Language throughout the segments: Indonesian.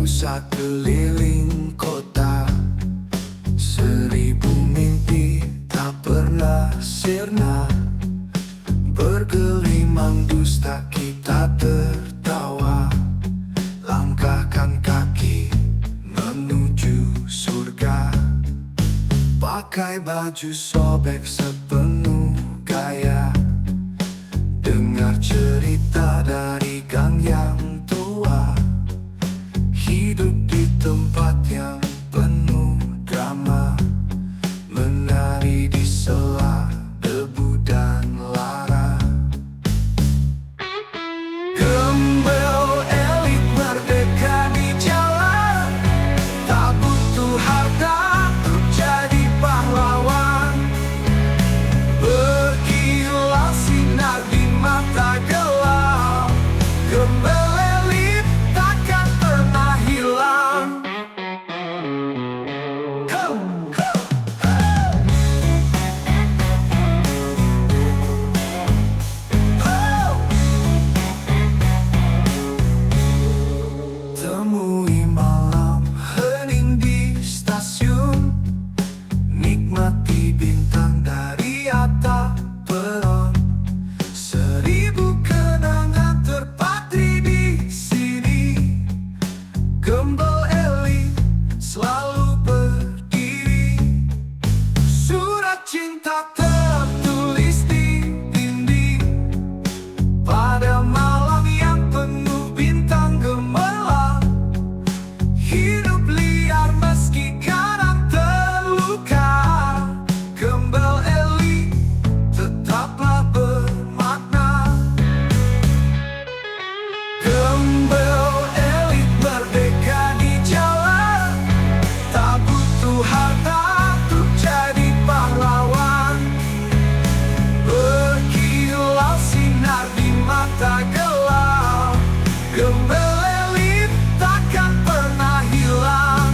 Saat keliling kota, 1000 mimpi tak pernah sirna. Bergelimang dusta kita tertawa, langkahkan kaki menuju surga. Pakai baju sobek sepenuh gaya, dengar cerita dari gang yang tua. Hidup di tempat yang penuh drama, menari di sela debu dan lara. Gembel elit merdeka di jalan, tak butuh harta untuk jadi pahlawan. Berkilau sinar di mata gelap, gembel elit takkan pernah hilang. Temui malam hening di stasiun, nikmati bintang dari atap peron. 1000 kenangan terpatri di sini. Gembel elit selalu berdiri, surat cinta tertulis di dinding. Pada malam yang penuh bintang gemerlap, hidup liar meski kadang terluka. Gembel elit tetaplah bermakna. Gembel elit merdeka di jalan, tak butuh harta untuk jadi pahlawan. Berkilau sinar di mata gelap, gembel elit takkan pernah hilang.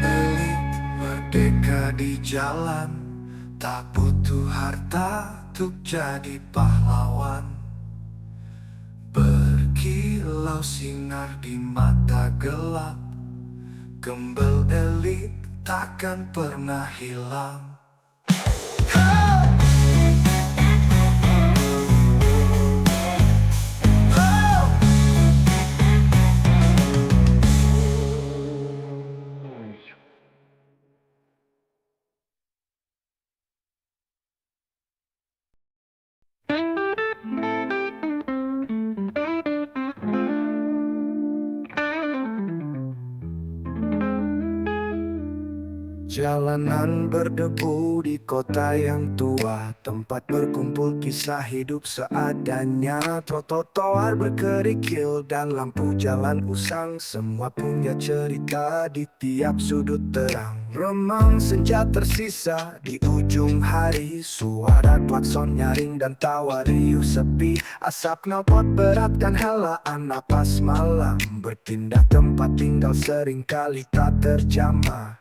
Elit merdeka di jalan, tak butuh harta untuk jadi pahlawan. Berkilau sinar di mata gelap, gembel elit takkan pernah hilang. Jalanan berdebu di kota yang tua, tempat berkumpul kisah hidup seadanya. Trotoar berkerikil dan lampu jalan usang, semua punya cerita di tiap sudut terang. Remang senja tersisa di ujung hari, suara klakson nyaring dan tawa riuh sepi. Asap knalpot berat dan helaan napas malam, berpindah tempat tinggal seringkali tak terjamah.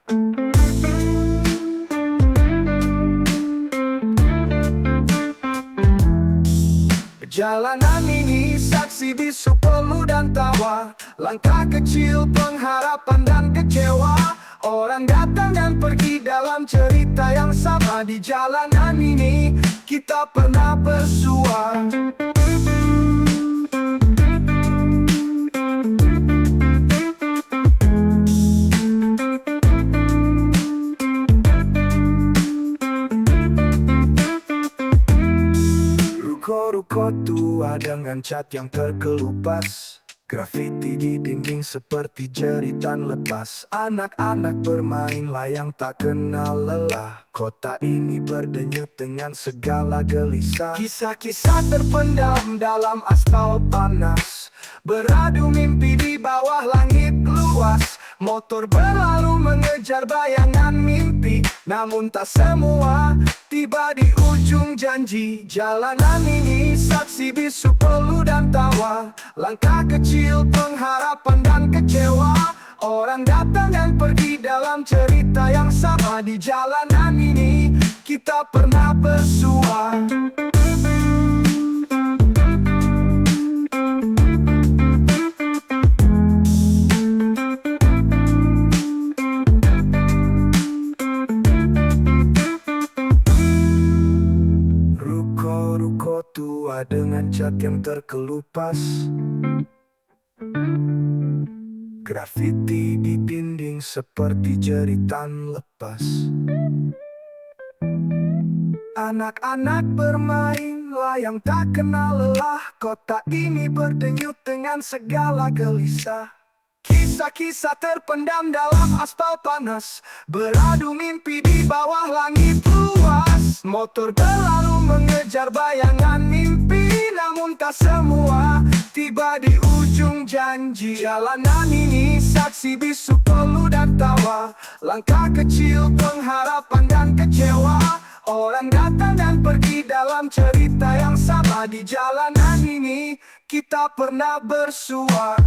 Jalanan ini saksi bisu peluh dan tawa, langkah kecil pengharapan dan kecewa. Orang datang dan pergi dalam cerita yang sama. Di jalanan ini kita pernah bersua. Ruko-ruko tua dengan cat yang terkelupas, grafiti di dinding seperti jeritan lepas. Anak-anak bermain layang tak kenal lelah. Kota ini berdenyut dengan segala gelisah. Kisah-kisah terpendam dalam aspal panas, beradu mimpi di bawah langit luas. Motor berlalu mengejar bayangan mimpi, namun tak semua Tiba di ujung janji, jalanan ini saksi bisu peluh dan tawa. Langkah kecil, pengharapan dan kecewa. Orang datang dan pergi dalam cerita yang sama. Di jalanan ini kita pernah bersua. Ruko tua dengan cat yang terkelupas, grafiti di dinding seperti jeritan lepas. Anak-anak bermain layang tak kenal lelah. Kota ini berdenyut dengan segala gelisah. Kisah-kisah terpendam dalam aspal panas, beradu mimpi di bawah langit luas. Motor berlalu mengejar bayangan mimpi, namun tak semua tiba di ujung janji. Jalanan ini saksi bisu peluh dan tawa. Langkah kecil, pengharapan dan kecewa. Orang datang dan pergi dalam cerita yang sama. Di jalanan ini kita pernah bersua.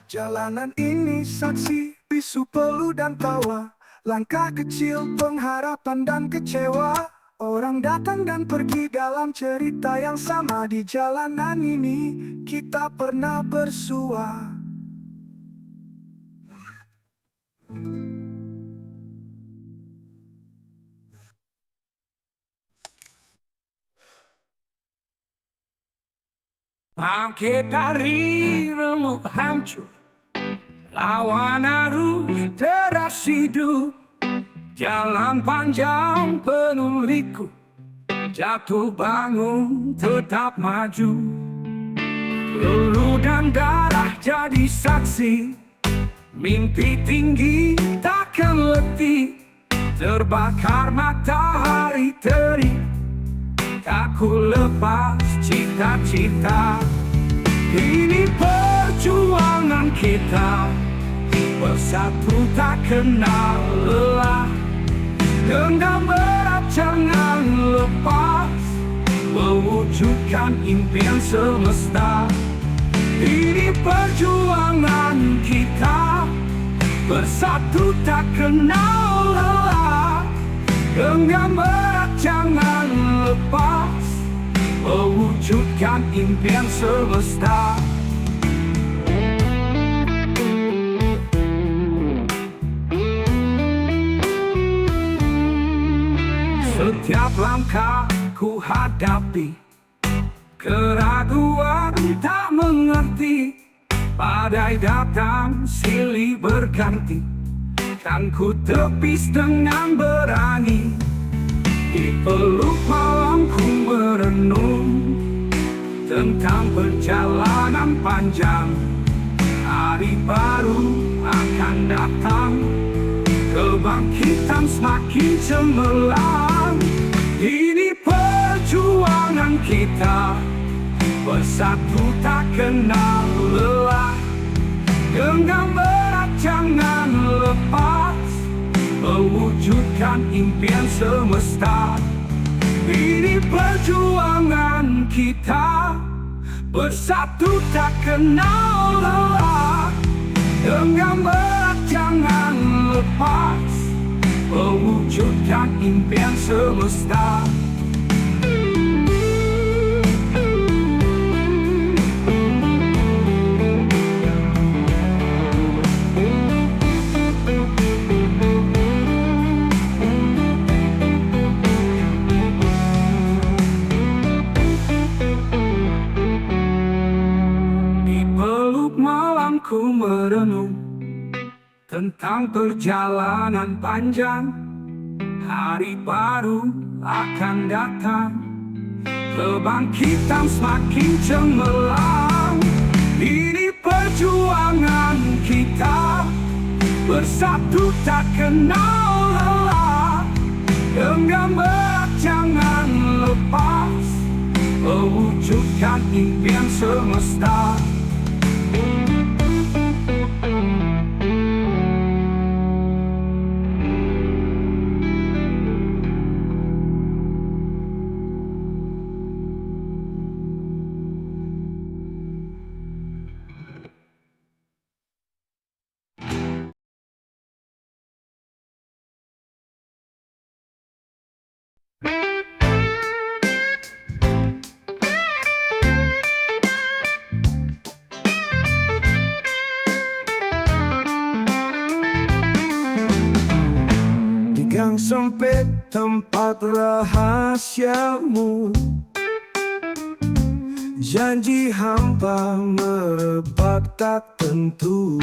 Jalanan ini saksi bisu peluh dan tawa. Langkah kecil, pengharapan dan kecewa. Orang datang dan pergi dalam cerita yang sama. Di jalanan ini kita pernah bersua. Bangkit dari remuk hancur, lawan arus deras hidup. Jalan panjang penuh liku, jatuh bangun tetap maju. Peluru dan darah jadi saksi, mimpi tinggi takkan letih. Terbakar matahari terik, tak ku lepas cita-cita. Ini perjuangan kita, bersatu tak kenal lelah. Genggam erat jangan lepas, mewujudkan impian semesta. Ini perjuangan kita, bersatu tak kenal lelah. Genggam erat jangan lepas, mewujudkan impian semesta. Setiap langkah ku hadapi keraguan tak mengerti. Badai datang silih berganti, kan ku tepis dengan berani. Di peluk malamku merenung tentang perjalanan panjang. Hari baru akan datang, kebangkitan semakin cemerlang. Ini perjuangan kita, bersatu tak kenal lelah. Genggam erat jangan lepas, mewujudkan impian semesta. Ini perjuangan kita, bersatu tak kenal lelah. Genggam erat jangan lepas, mewujudkan impian semesta. Di peluk malamku merenung tentang perjalanan panjang. Hari baru akan datang, kebangkitan semakin cemerlang. Ini perjuangan kita, bersatu tak kenal lelah. Genggam erat jangan lepas, mewujudkan impian semesta. Gang sempit tempat rahasiamu, janji hampa merebak tak tentu.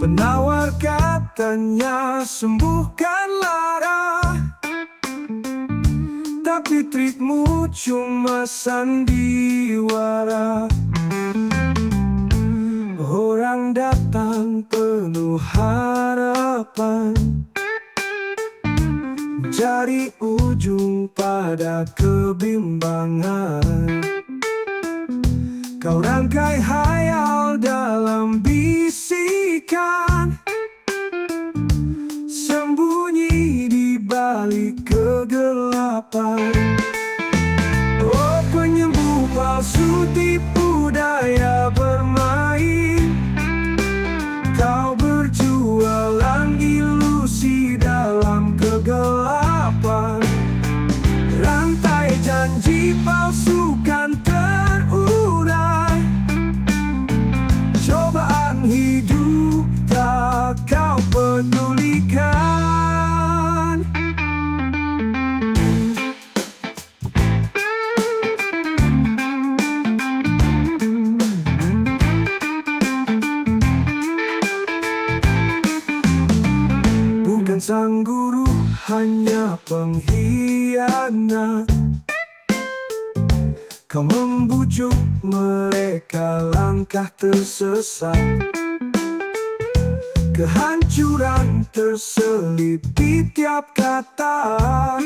Penawar katanya sembuhkan lara, tapi trikmu cuma sandiwara. Orang datang penuh harapan, cari ujung pada kebimbangan. Kau rangkai hayal dalam bisikan, sembunyi di balik kegelapan. Oh penyembuh palsu, tipu daya bermain. Kau berjualan ilusi dalam kegelapan. Rantai janji palsu kan terurai. Cobaan hidup tak kau pedulikan. Sang guru hanya pengkhianat. Kau membujuk mereka langkah tersesat. Kehancuran terselip di tiap kata,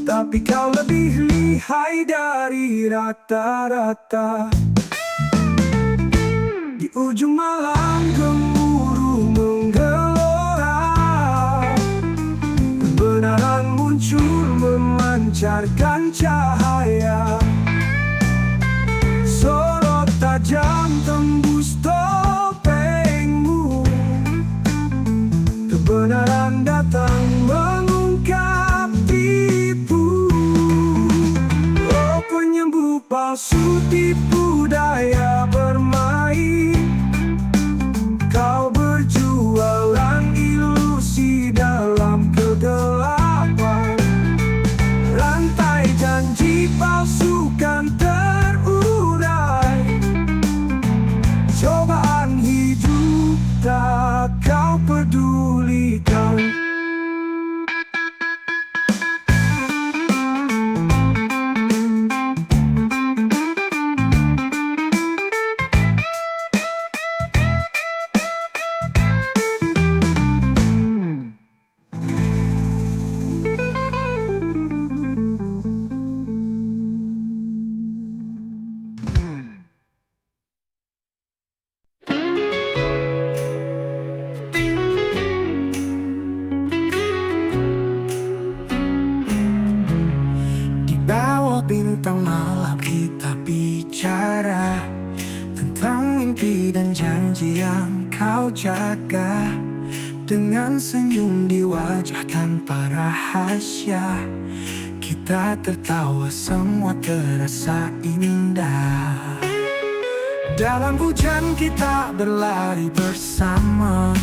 tapi kau lebih lihai dari rata-rata. Di ujung malam gemuruh menggelora, kebenaran muncul memancarkan cahaya. Sorot tajam tembus topengmu, kebenaran datang mengungkap tipu. Oh penyembuh palsu, tipu daya bermain. Kau berjualan ilusi dalam kegelapan. Rantai janji palsu kan terurai. Cobaan hidup tak kau pedulikan. Bintang malam kita bicara tentang mimpi dan janji yang kau jaga. Dengan senyum di wajah tanpa rahasia, kita tertawa semua terasa indah. Dalam hujan kita berlari bersama,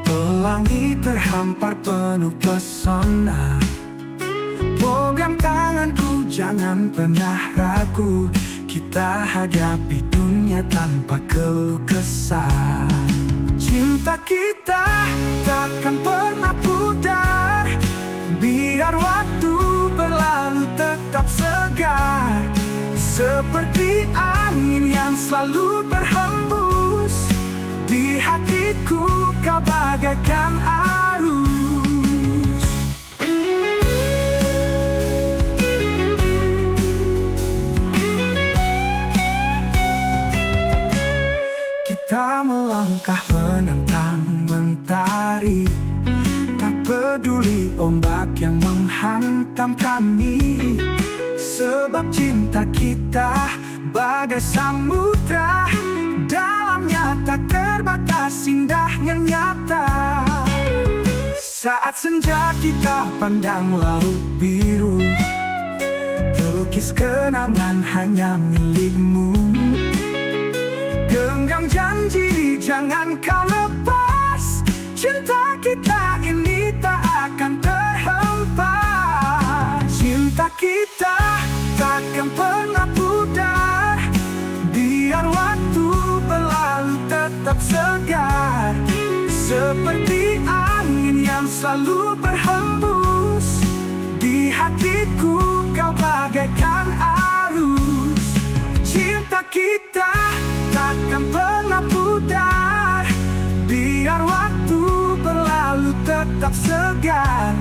pelangi terhampar penuh pesona. Pegang tanganku, jangan pernah ragu. Kita hadapi dunia tanpa keluh kesah. Cinta kita takkan pernah pudar, biar waktu seperti angin yang selalu berhembus. Di hatiku kau bagaikan arus. Kita melangkah menantang mentari, tak peduli ombak yang menghantam kami. Sebab cinta kita bagai samudra, dalamnya tak terbatas, indahnya nyata. Saat senja kita pandang laut biru, terlukis kenangan hanya milikmu. Genggam janji jangan kau lepas, cinta kita ini tak akan terhempas. Cinta kita takkan pernah pudar, biar waktu berlalu tetap segar. Seperti angin yang selalu berhembus, di hatiku kau bagaikan arus. Cinta kita takkan pernah pudar, biar waktu berlalu tetap segar.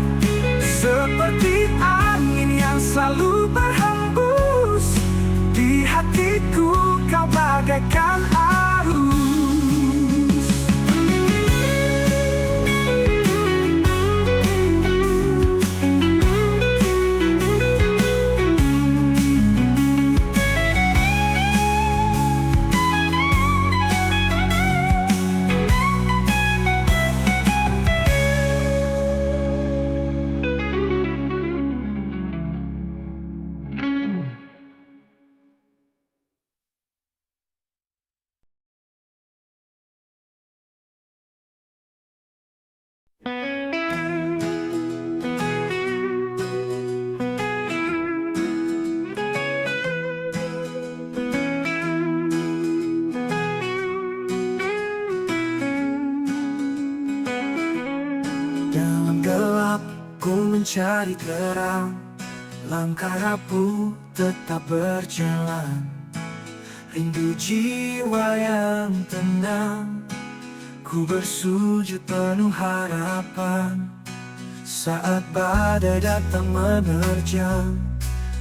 Seperti angin yang selalu berhembus, di hatiku kau bagaikan arus. Dalam gelap ku mencari terang, langkah rapuh tetap berjalan. Rindu jiwa yang tenang, ku bersujud penuh harapan. Saat badai datang menerjang,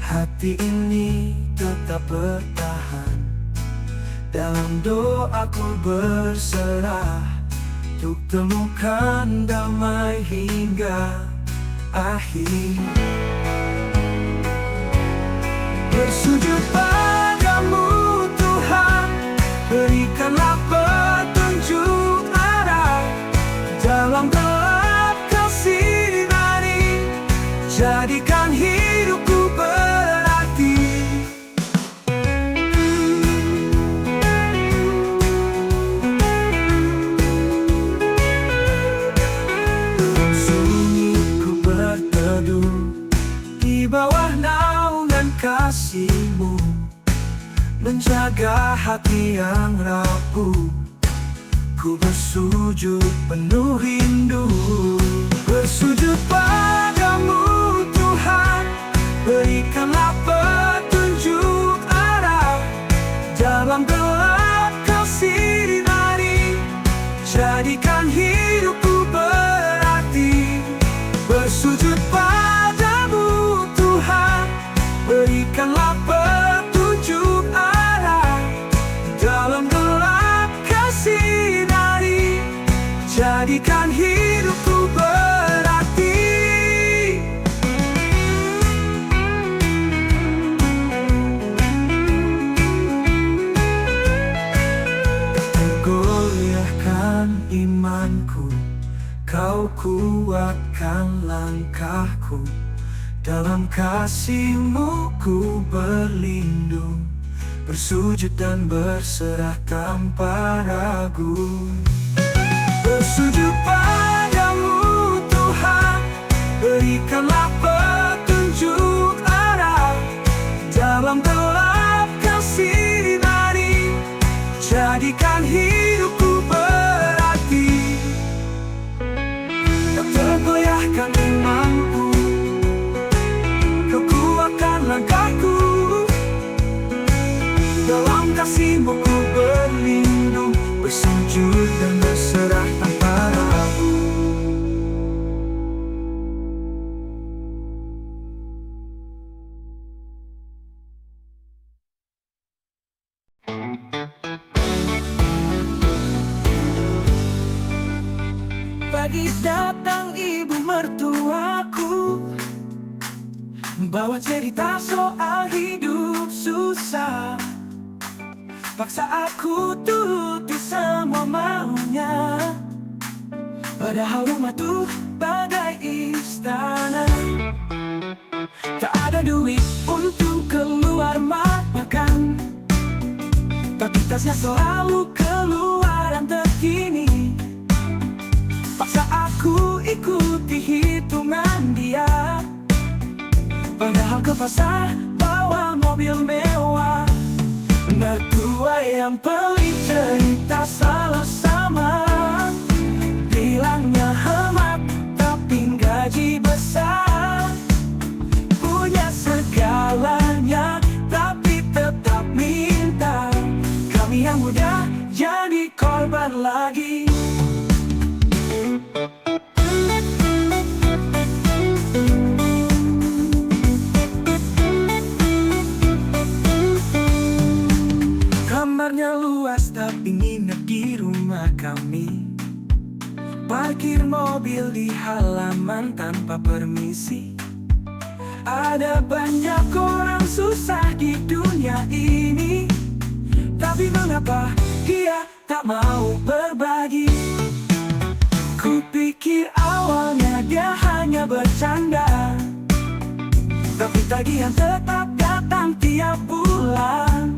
hati ini tetap bertahan. Dalam doaku berserah, untuk temukan damai hingga akhir. Bersujud padamu Tuhan, berikanlah petunjuk arah. Dalam gelap Kau sinari, jadikan hidupku berarti. Di bawah naungan kasih-Mu, menjaga hati yang rapuh. Ku bersujud penuh rindu, bersujud padamu Tuhan, berikanlah petunjuk arah. Dalam gelap Kau sinari, jadikan hidupku berarti. Bersujud padamu Tuhan, berikanlah petunjuk arah. Dalam gelap Kau sinari, jadikan hidupku berarti. Tergoyahkan imanku, Kau kuatkan langkahku. Dalam kasih-Mu ku berlindung, bersujud dan berserah tanpa ragu. Bersujud padamu Tuhan, berikanlah petunjuk arah. Dalam gelap Kau sinari, jadikan hidupku berarti. Kau tergoyahkan imanku, Kau kuatkan langkahku. kasihmu ku berlindung, bersujud dan berserah tanpa ragu. Pagi datang ibu mertuaku, bawa cerita soal hidup susah. Paksa aku turuti semua maunya, padahal rumah tuh bagai istana. Tak ada duit untuk keluar makan, tapi tasnya selalu keluaran terkini. Paksa aku ikuti hitungan dia, padahal ke pasar bawa mobil mewah. Mertua yang pelit cerita selalu sama, bilangnya hemat tapi gaji besar. Punya segalanya tapi tetap minta. Kami yang muda jadi korban lagi. Kamarnya luas tapi nginep di rumah kami. Parkir mobil di halaman tanpa permisi. Ada banyak orang susah di dunia ini, tapi mengapa dia tak mau berbagi? Kupikir awalnya dia hanya bercanda, tapi tagihan tetap datang tiap bulan.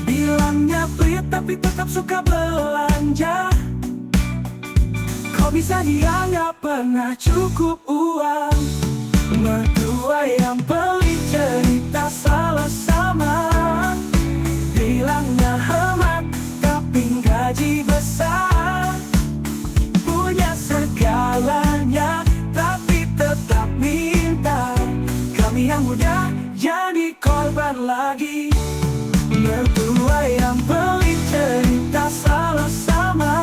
Bilangnya pelit tapi tetap suka belanja. Kok bisa dia gak pernah cukup uang? Mertua yang pelit cerita selalu sama, bilangnya hemat tapi gaji besar. Punya segalanya tapi tetap minta. Kami yang muda jadi korban lagi. Mertua yang pelit cerita selalu sama,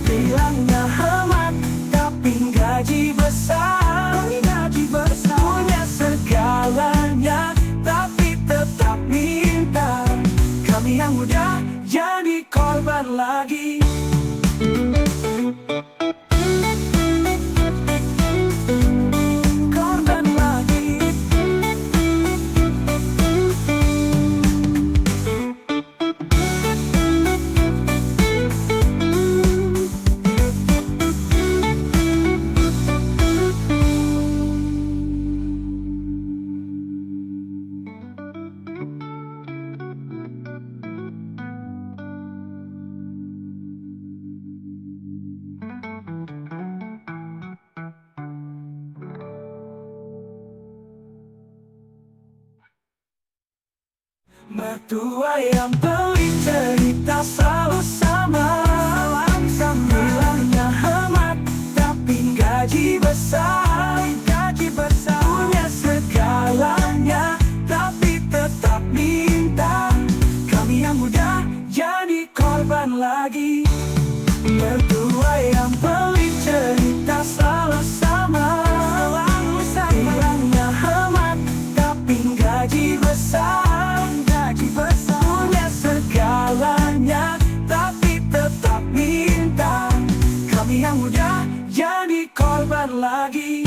bilangnya hemat tapi gaji besar. Punya segalanya tapi tetap minta. Kami yang muda jadi korban lagi. Korban lagi. Mertua yang pelit cerita selalu sama, bilangnya hemat tapi gaji besar. Punya segalanya tapi tetap minta. Kami yang muda jadi korban lagi. Mertua yang pelit cerita selalu sama, bilangnya hemat tapi gaji besar. Punya segalanya tapi tetap minta. Kami yang muda jadi korban lagi.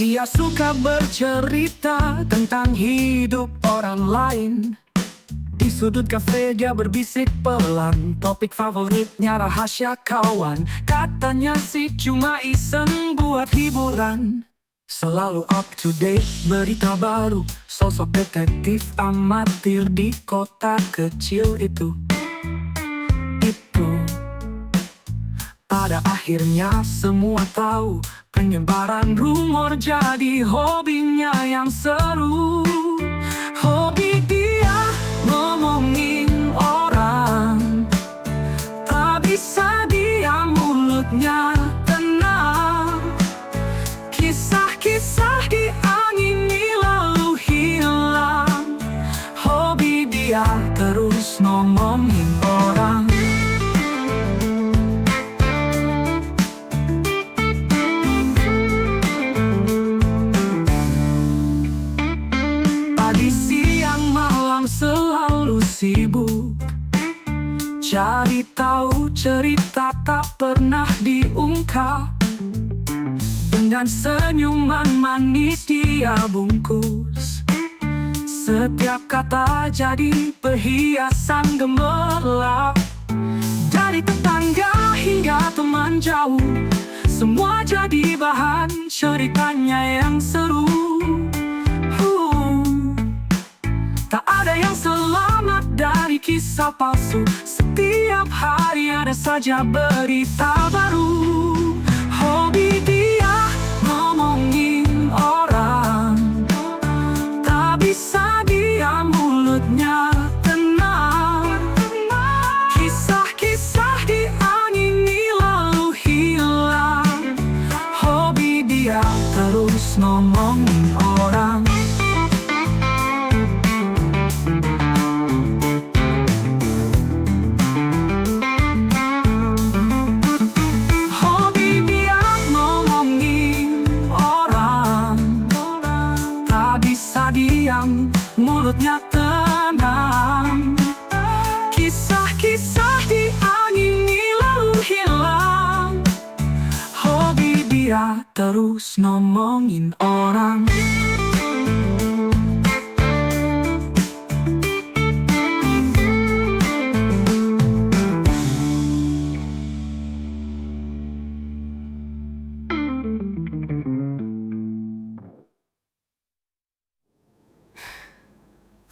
Dia suka bercerita tentang hidup orang lain. Di sudut kafe dia berbisik pelan, topik favoritnya rahasia kawan. Katanya sih cuma iseng buat hiburan. Selalu up to date berita baru, sosok detektif amatir di kota kecil itu. Pada akhirnya semua tahu, penyebaran rumor jadi hobinya yang seru. Hobi dia ngomongin orang, tak bisa diam mulutnya tenang. Kisah-kisah diangini lalu hilang. Hobi dia terus ngomongin orang. Pagi, siang, malam selalu sibuk cari tahu cerita tak pernah diungkap. Dengan senyuman manis dia bungkus setiap kata jadi perhiasan gemerlap. Dari tetangga hingga teman jauh, semua jadi bahan ceritanya yang seru. Tak ada yang selamat dari kisah palsu. Setiap hari ada saja berita baru. Hobi dia ngomongin orang, tak bisa diam mulutnya tenang. Kisah-kisah diangini lalu hilang. Hobi dia terus ngomongin orang. Hobi dia ngomongin orang, tak bisa diam, mulutnya tenang. Kisah-kisah diangini lalu hilang. Hobi dia terus ngomongin orang.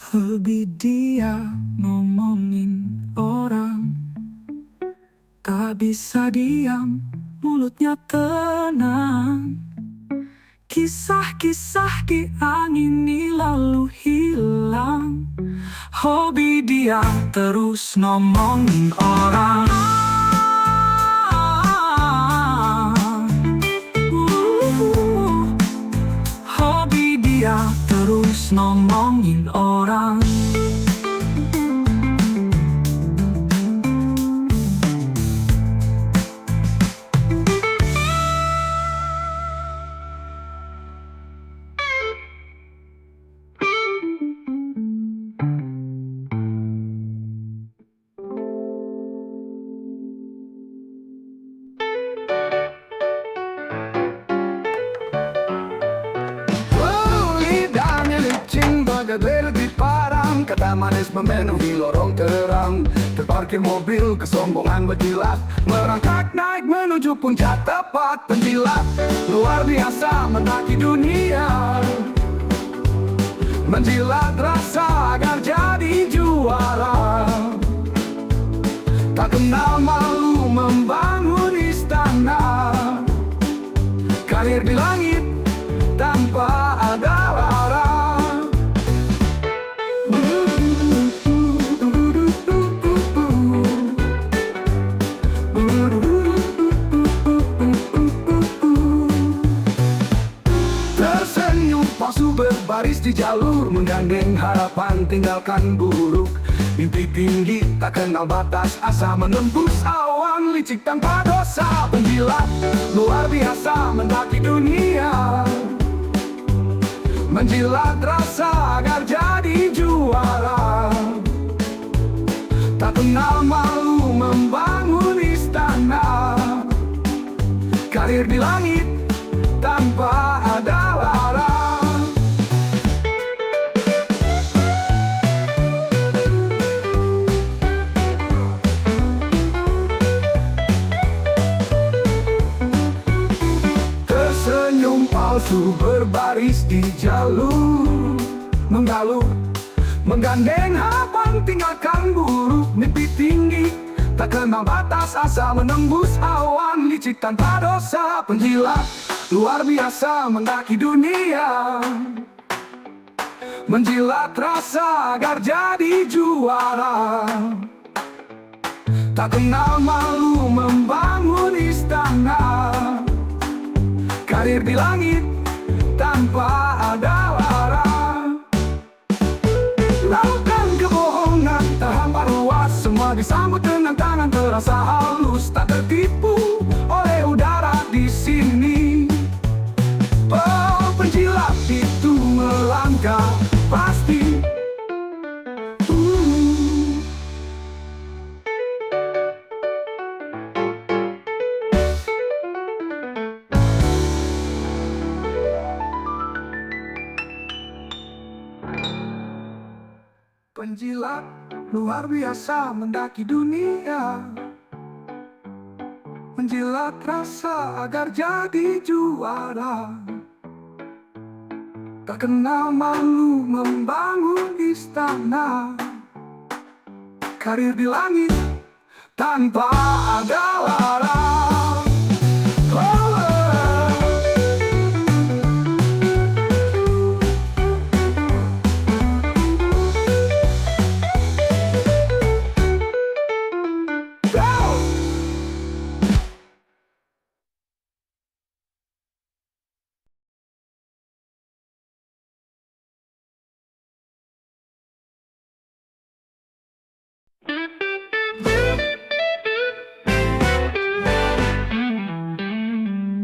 Hobi dia ngomongin orang, tak bisa diam, mulutnya tenang. Kisah-kisah diangini lalu hilang. Hobi dia terus ngomongin orang. Hobi dia terus ngomongin orang. Hadir di Padang, kata manis memenuhi lorong terang. Terparkir mobil, kesombongan berjilat, merangkak naik menuju puncak tepat penjilat. Luar biasa mendaki dunia, menjilat rasa agar jadi juara. Tak kenal malu membangun istana, karir di langit tanpa ada lara. Tersenyum palsu berbaris di jalur, menggandeng harapan tinggalkan buruk. Mimpi tinggi tak kenal batas, asa menembus awan licik tanpa dosa. Penjilat luar biasa mendaki dunia, menjilat rasa agar jadi juara. Tak kenal malu membangun istana, karir di langit tanpa ada lara. Tersenyum palsu berbaris di jalur, menggaluh, menggandeng harapan tinggalkan buruk. Mimpi tinggi Tak kenal batas asa menembus awan, licik tanpa dosa, penjilat luar biasa mendaki dunia. Menjilat rasa agar jadi juara. Tak kenal malu membangun istana. Karir di langit tanpa ada lara. Lautan kebohongan terhampar luas, semua disambut dengan tangan terasa halus. Tak tertipu oleh udara di sini. Oh, penjilat itu melangkah pasti. Penjilat luar biasa mendaki dunia. Menjilat rasa agar jadi juara. Tak kenal malu membangun istana. Karir di langit tanpa ada lara.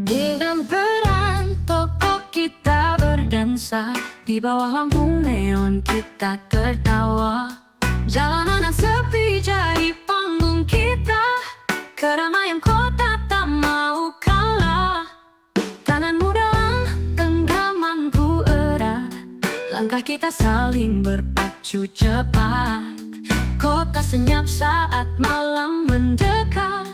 Dengan peran tokoh kita berdansa, di bawah lampu neon kita tertawa. Jalanan yang sepi jadi panggung kita, keramaian kota tak mau kalah. Tanganmu dalam genggamanku erat, langkah kita saling berpacu cepat. Kota senyap saat malam mendekat,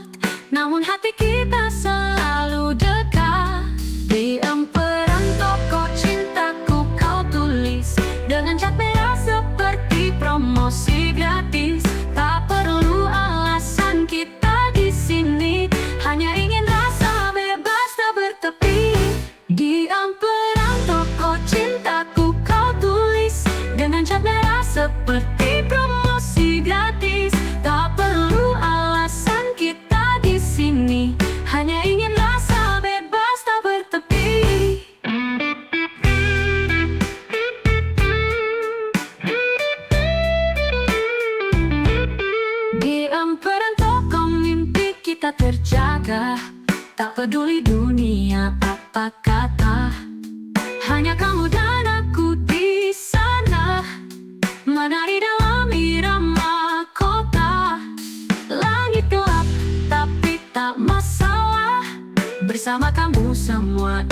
namun hati kita selalu dekat. Di emperan toko cintaku kau tulis dengan cat merah seperti promosi gratis. Tak perlu alasan kita di sini, hanya ingin rasa bebas tak bertepi. Di emperan toko cintaku kau tulis dengan cat merah seperti promosi gratis. Tak perlu alasan kita di sini, hanya ingin rasa bebas tak bertepi. Di emperan toko mimpi kita terjaga, tak peduli dunia apa kata. Hanya kamu dan aku di sana, menari dalam irama kota. Langit gelap tapi tak masalah, bersama kamu semua